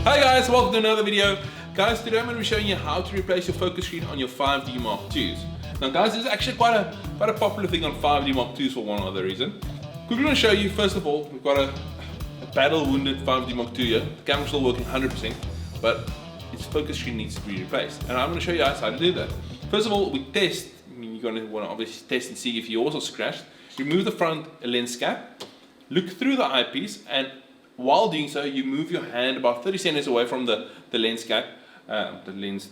Hi guys, welcome to another video. Guys, today I'm going to be showing you how to replace your focus screen on your 5D Mark IIs. Now guys, this is actually quite a popular thing on 5D Mark IIs for one other reason. Quickly going to show you, first of all, we've got a battle-wounded 5D Mark II here. The camera's still working 100%, but its focus screen needs to be replaced. And I'm going to show you guys how to do that. First of all, we test. You're going to want to obviously test and see if you also scratched. Remove the front lens cap, look through the eyepiece, and while doing so, you move your hand about 30 centimeters away from the lens cap, the lens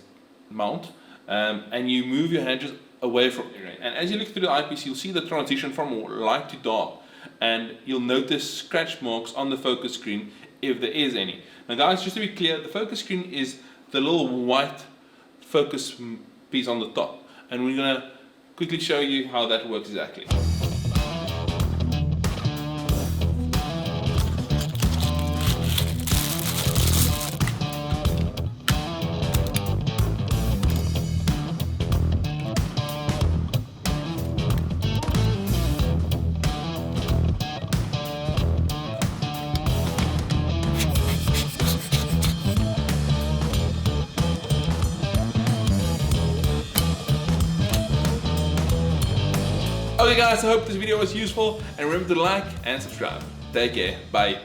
mount, and you move your hand just away from it. And as you look through the eyepiece, you'll see the transition from light to dark, and you'll notice scratch marks on the focus screen if there is any. Now guys, just to be clear, the focus screen is the little white focus piece on the top, and we're going to quickly show you how that works exactly. Okay guys, I hope this video was useful, and remember to like and subscribe. Take care, bye.